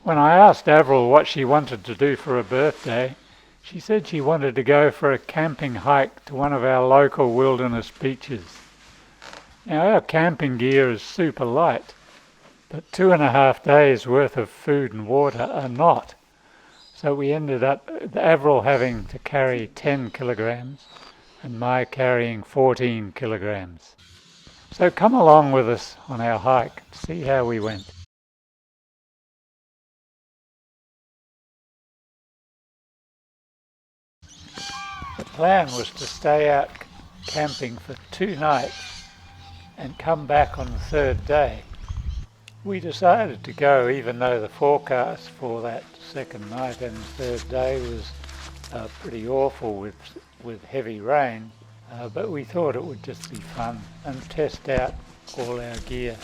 When I asked Avril what she wanted to do for her birthday, she said she wanted to go for a camping hike to one of our local wilderness beaches. Now, our camping gear is super light, but 2.5 days worth of food and water are not. So we ended up, Avril having to carry 10 kilograms and my carrying 14 kilograms. So come along with us on our hike and see how we went. The plan was to stay out camping for 2 nights and come back on the 3rd day. We decided to go even though the forecast for that 2nd night and 3rd day was pretty awful with heavy rain, but we thought it would just be fun and test out all our gear.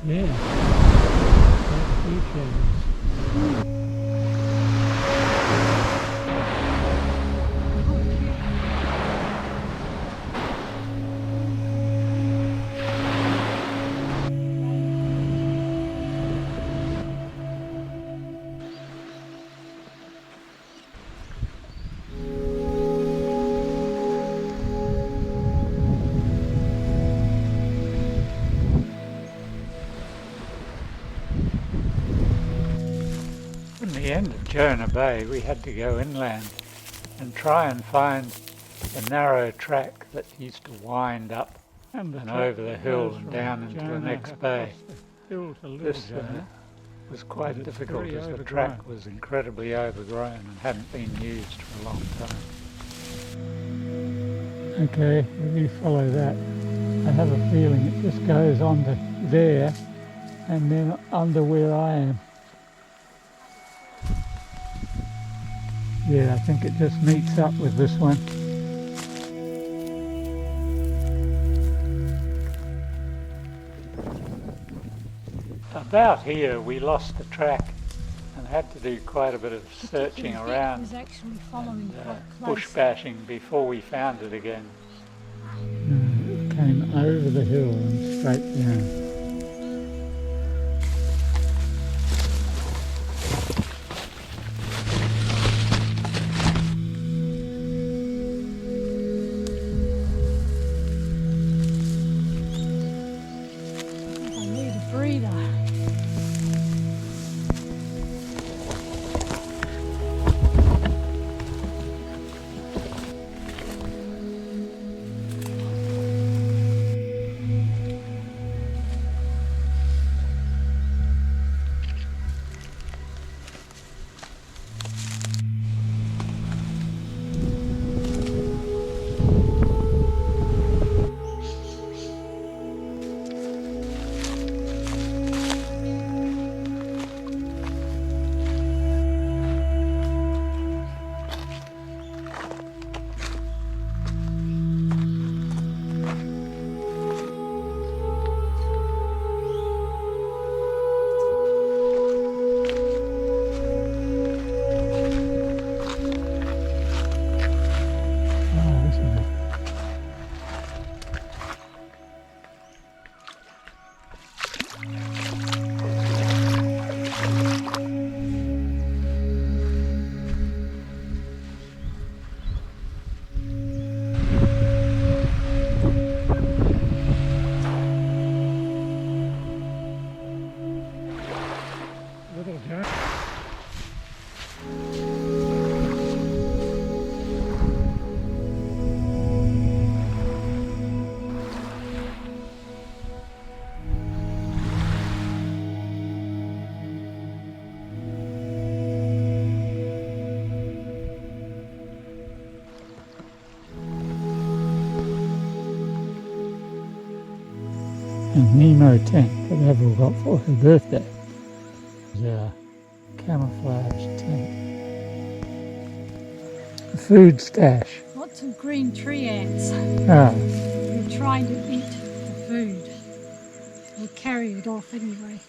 Yeah, that's huge. From the end of Jonah Bay, we had to go inland and try and find the narrow track that used to wind up and over the hill and down into the next bay. This was quite difficult as the track was incredibly overgrown and hadn't been used for a long time. Okay, if you follow that, I have a feeling it just goes on to there and then under where I am. Yeah, I think it just meets up with this one. About here we lost the track and had to do quite a bit of searching around and bush bashing before we found it again. It came over the hill and straight down. And Nemo tent that Avril got for her birthday. Our camouflage tent. A food stash. Lots of green tree ants. Ah, They're trying to eat the food. They carry it off anyway.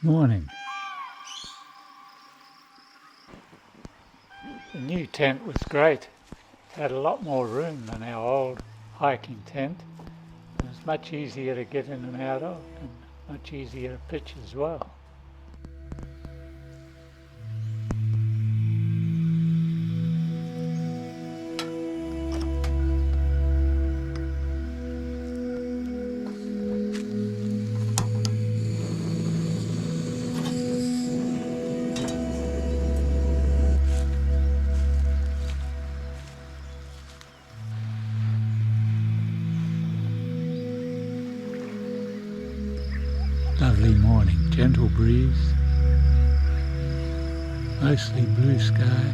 morning. The new tent was great. It had a lot more room than our old hiking tent. It was much easier to get in and out of, and much easier to pitch as well. Lovely morning, gentle breeze, mostly blue sky.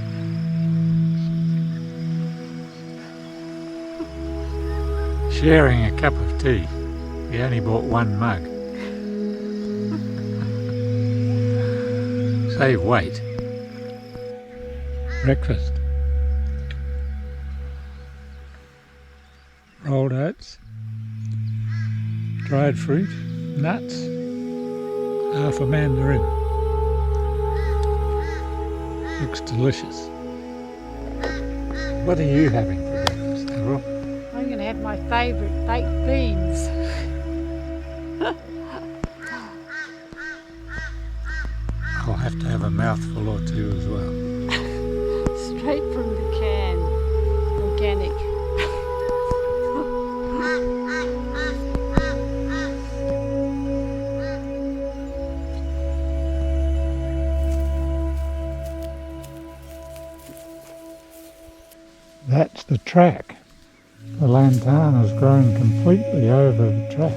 Sharing a cup of tea. We only bought one mug. Save weight. Breakfast. Rolled oats, dried fruit, nuts, half a mandarin. Looks delicious. What are you having for breakfast, Avril? I'm going to have my favourite baked beans. I'll have to have a mouthful or two as well. Straight from the can. Organic. That's the track. The lantana's grown completely over the track.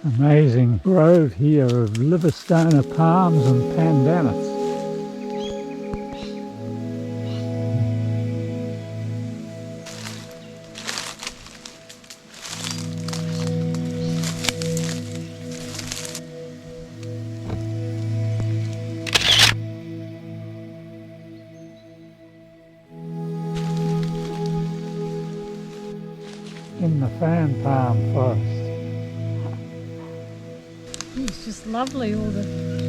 Amazing grove here of Livistona palms and pandanus. In the fan palm forest. It's just lovely, all the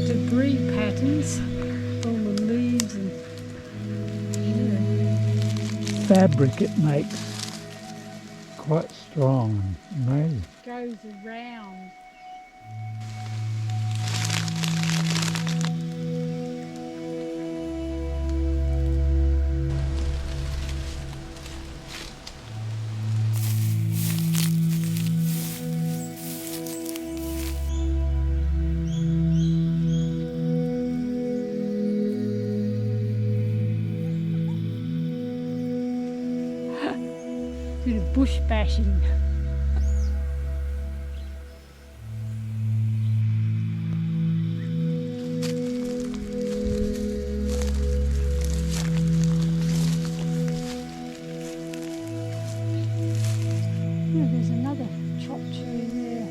debris patterns, all the leaves and Fabric it makes. Quite strong and amazing. goes around. Bit of bush bashing. Yeah, there's another chop tree there.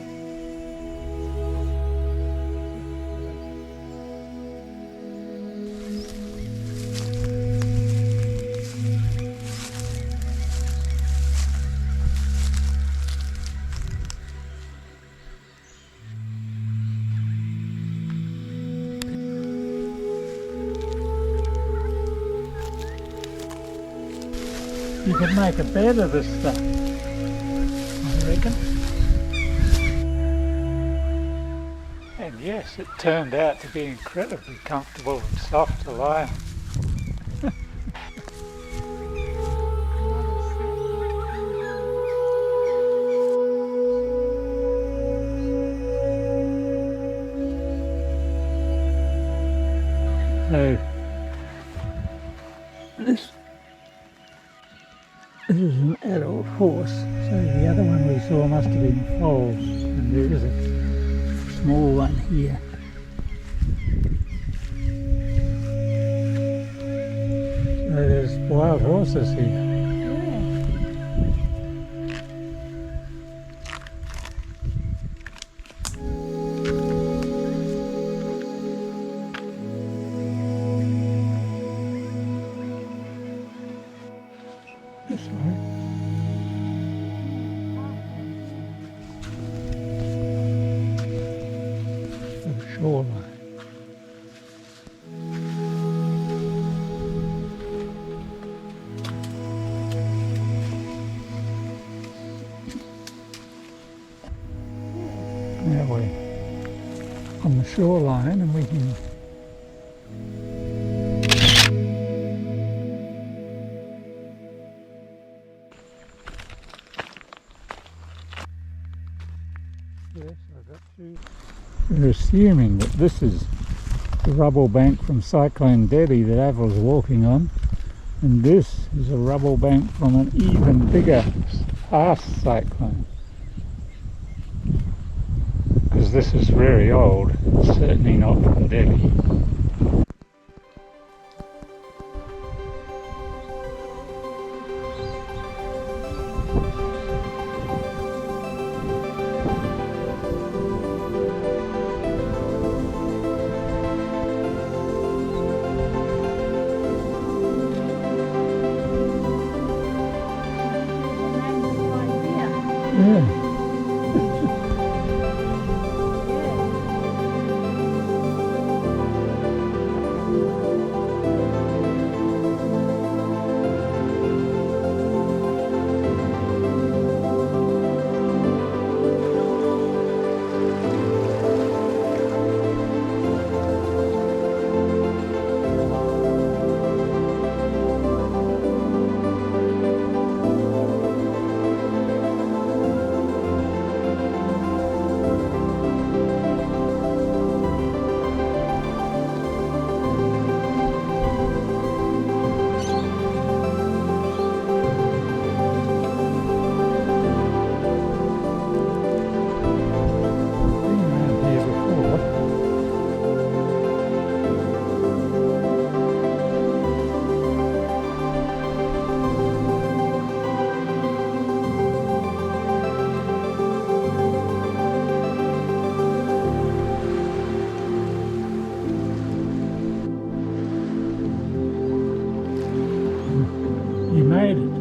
You could make a bed of this stuff, I reckon. And yes, it turned out to be incredibly comfortable and soft to lie on. So, this is an adult horse, so the other one we saw must have been foals, and there is a small one here. So there's wild horses here. This way. The shoreline. Now we're on the shoreline and we can we're assuming that this is the rubble bank from Cyclone Debbie that Avril's walking on, and this is a rubble bank from an even bigger past cyclone. Because this is very old, certainly not from Debbie. Yeah. You made it.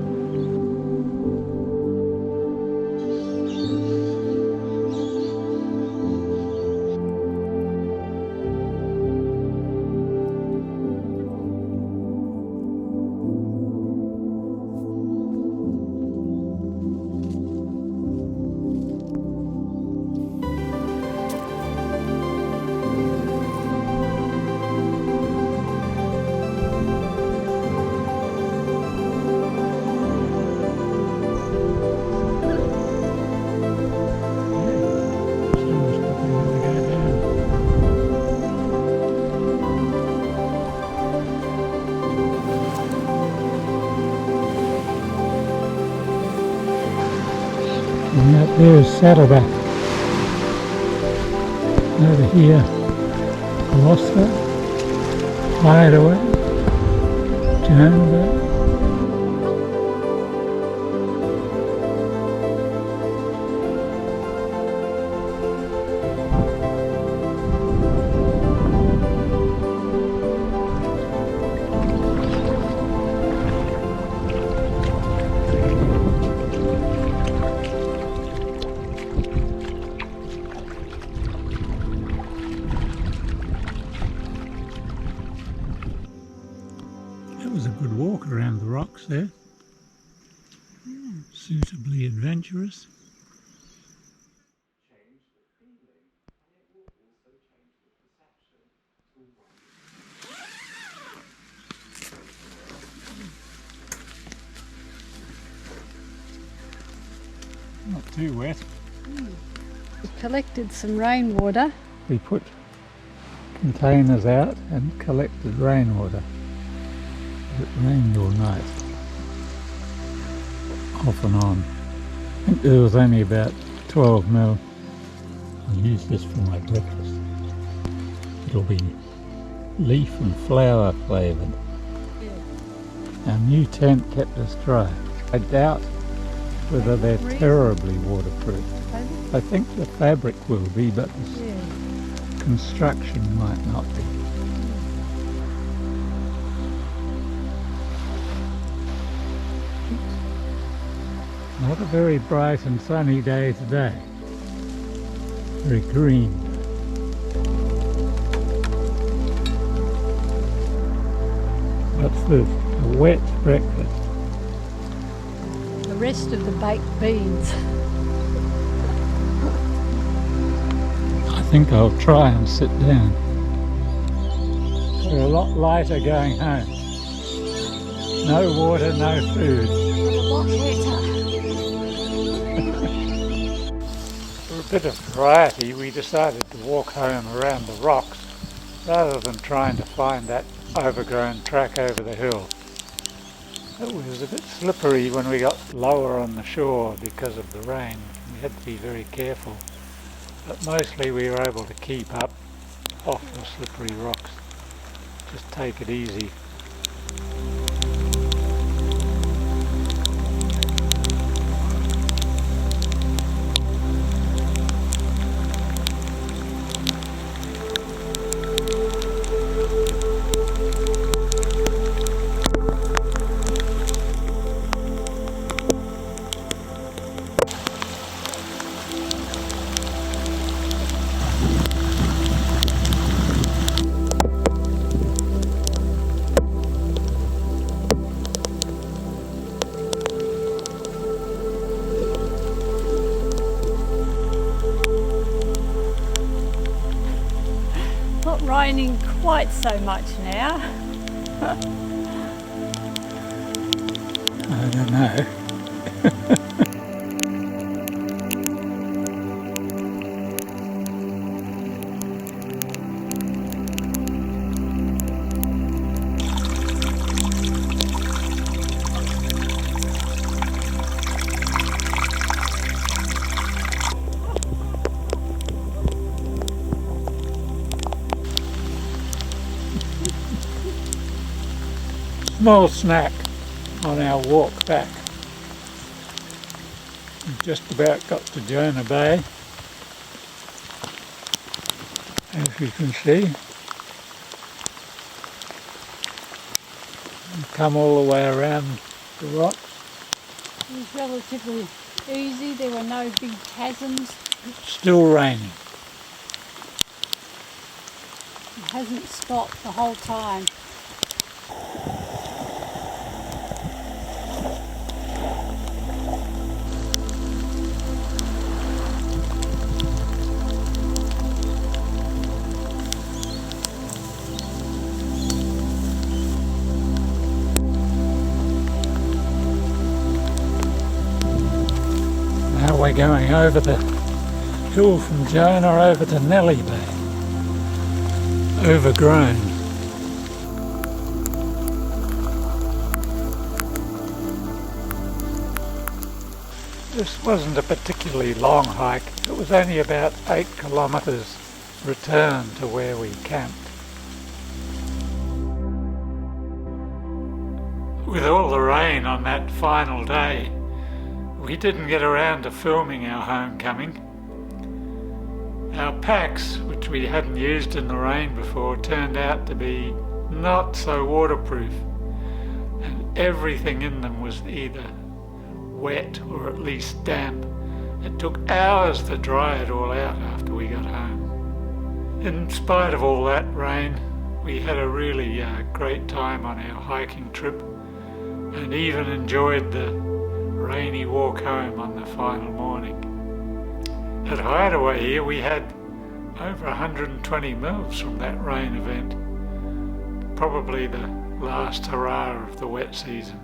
Someone's probably going to go down. And out there is Saddleback. Over here, Gloucester, Hideaway, Jonesville. That was a good walk around the rocks there. Suitably adventurous. Not too wet. We collected some rainwater. We put containers out and collected rainwater. It rained all night, off and on. I think there was only about 12 mil. I'll use this for my breakfast. It'll be leaf and flower flavoured. Our new tent kept us dry. I doubt whether they're terribly waterproof. I think the fabric will be, but the construction might not be. Not a very bright and sunny day today. Very green. What's this? A wet breakfast. The rest of the baked beans. I think I'll try and sit down. We're a lot lighter going home. No water, no food. And a lot wetter. For a bit of variety, we decided to walk home around the rocks rather than trying to find that overgrown track over the hill. It was a bit slippery when we got lower on the shore because of the rain. We had to be very careful, but mostly we were able to keep up off the slippery rocks. Just take it easy. raining quite so much now. I don't know. Small snack on our walk back. We've just about got to Jonah Bay, as you can see. We come all the way around the rocks. It was relatively easy, there were no big chasms. It's still raining. It hasn't stopped the whole time. Now we're going over the hill from Jonah over to Nellie Bay. Overgrown. This wasn't a particularly long hike. It was only about 8 kilometres return to where we camped. With all the rain on that final day, we didn't get around to filming our homecoming. Our packs, which we hadn't used in the rain before, turned out to be not so waterproof, and everything in them was either wet or at least damp. It took hours to dry it all out after we got home. In spite of all that rain, we had a really great time on our hiking trip, and even enjoyed the rainy walk home on the final morning. At Hideaway here we had over 120 mils from that rain event, probably the last hurrah of the wet season.